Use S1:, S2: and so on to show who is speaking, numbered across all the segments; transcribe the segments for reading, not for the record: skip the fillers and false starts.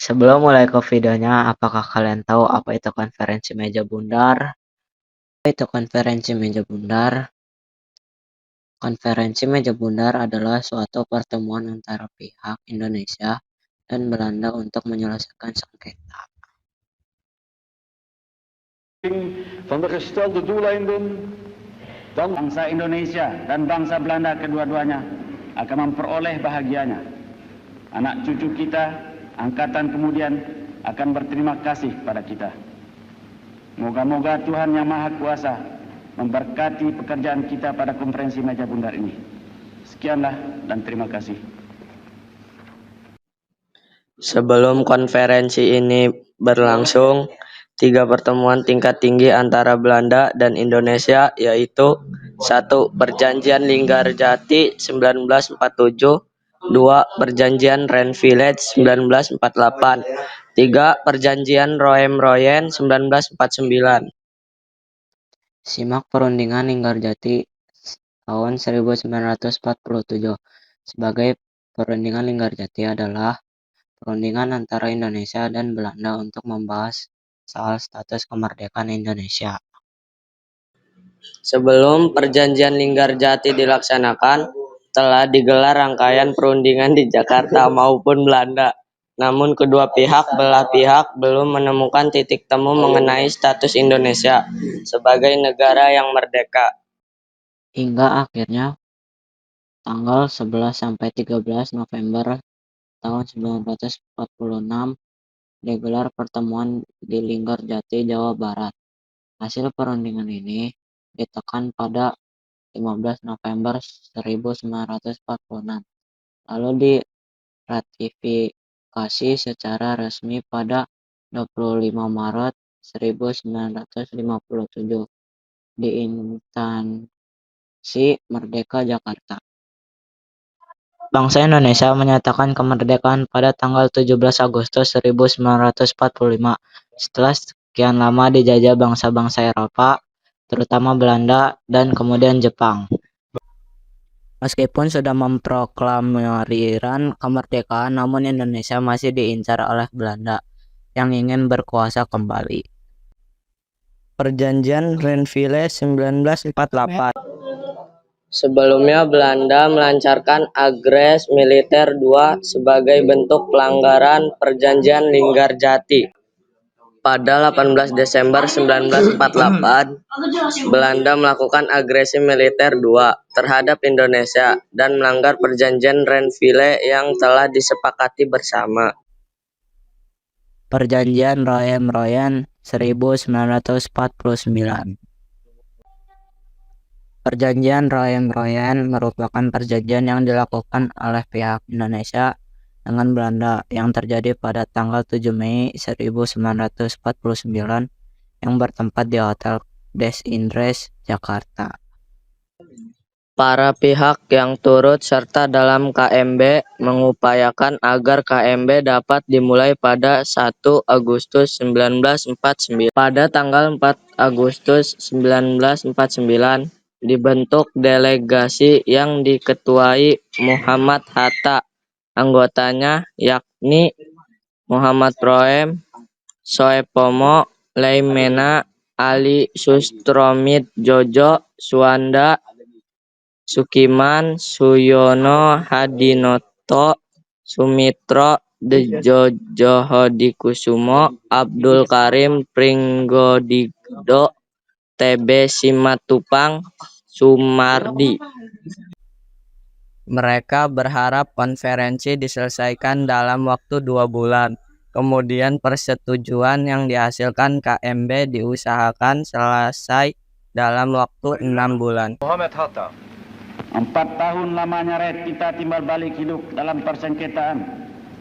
S1: Sebelum mulai ke videonya, apakah kalian tahu apa itu konferensi meja bundar? Apa itu konferensi meja bundar? Konferensi meja bundar adalah suatu pertemuan antara pihak Indonesia dan Belanda untuk menyelesaikan sengketa.
S2: Van de gestelde doeleinden, dan bangsa Indonesia dan bangsa Belanda kedua-duanya akan memperoleh bahagianya. Anak cucu kita, angkatan kemudian akan berterima kasih pada kita. Moga-moga Tuhan Yang Maha Kuasa memberkati pekerjaan kita pada konferensi meja bundar ini. Sekianlah dan terima kasih.
S3: Sebelum konferensi ini berlangsung, 3 pertemuan tingkat tinggi antara Belanda dan Indonesia yaitu 1. Perjanjian Linggarjati 1947, 2. Perjanjian Renvillers 1948, 3. Perjanjian Roem-Royen 1949.
S1: Simak perundingan Linggarjati tahun 1947. Sebagai perundingan Linggarjati adalah perundingan antara Indonesia dan Belanda untuk membahas soal status kemerdekaan Indonesia.
S3: Sebelum perjanjian Linggarjati dilaksanakan, telah digelar rangkaian perundingan di Jakarta maupun Belanda. Namun kedua belah pihak belum menemukan titik temu mengenai status Indonesia sebagai negara yang merdeka.
S1: Hingga akhirnya tanggal 11 sampai 13 November tahun 1946 digelar pertemuan di Linggarjati, Jawa Barat. Hasil perundingan ini ditekan pada 15 November 1946, lalu diratifikasi secara resmi pada 25 Maret 1957 di instansi Merdeka Jakarta. Bangsa Indonesia menyatakan kemerdekaan pada tanggal 17 Agustus 1945 setelah sekian lama dijajah bangsa-bangsa Eropa, terutama Belanda dan kemudian Jepang. Meskipun sudah memproklamirkan kemerdekaan, namun Indonesia masih diincar oleh Belanda yang ingin berkuasa kembali. Perjanjian Renvillers 1948.
S3: Sebelumnya Belanda melancarkan Agres Militer II sebagai bentuk pelanggaran perjanjian Linggarjati. Pada 18 Desember 1948, Belanda melakukan agresi militer II terhadap Indonesia dan melanggar perjanjian Renville yang telah disepakati bersama.
S1: Perjanjian Roem-Royen 1949. Perjanjian Roem-Royen merupakan perjanjian yang dilakukan oleh pihak Indonesia dengan Belanda yang terjadi pada tanggal 7 Mei 1949 yang bertempat di Hotel Des Indes, Jakarta.
S3: Para pihak yang turut serta dalam KMB mengupayakan agar KMB dapat dimulai pada 1 Agustus 1949. Pada tanggal 4 Agustus 1949, dibentuk delegasi yang diketuai Muhammad Hatta. Anggotanya yakni Muhammad Proem, Soepomo, Leimena, Ali Sustromit Jojo, Suwanda, Sukiman, Suyono, Hadinoto, Sumitro, Dejojohodikusumo, Abdul Karim Pringgodigdo, TB Simatupang, Sumardi. Mereka berharap konferensi diselesaikan dalam waktu 2 bulan. Kemudian persetujuan yang dihasilkan KMB diusahakan selesai dalam waktu 6 bulan.
S2: Muhammad Hatta. 4 tahun lamanya rakyat kita timbal balik hidup dalam persengketaan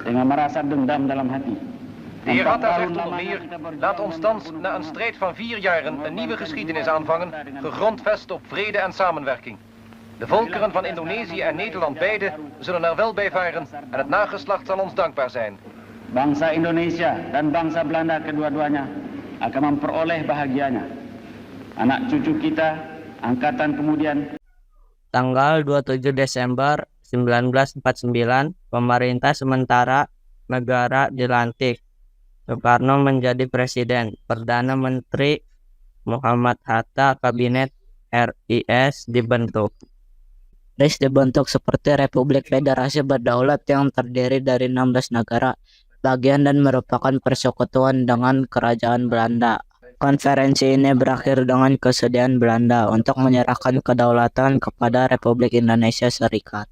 S2: dengan merasa dendam dalam hati.
S4: De heer Hatta zegt onder meer, laat ons thans na een strijd van 4 jaren een nieuwe geschiedenis aanvangen, gegrondvest op vrede en samenwerking. De volkeren van Indonesië en Nederland beide zullen er wel bij varen en het nageslacht zal ons dankbaar zijn.
S2: Bangsa Indonesia dan bangsa Belanda kedua-duanya akan memperoleh bahagianya. Anak cucu kita, angkatan kemudian.
S3: Tanggal 27 Desember 1949, pemerintah sementara negara dilantik. Soekarno menjadi presiden. Perdana Menteri Muhammad Hatta, Kabinet RIS dibentuk.
S1: RIS dibentuk seperti Republik Federasi Berdaulat yang terdiri dari 16 negara bagian dan merupakan persekutuan dengan Kerajaan Belanda. Konferensi ini berakhir dengan kesediaan Belanda untuk menyerahkan kedaulatan kepada Republik Indonesia Serikat.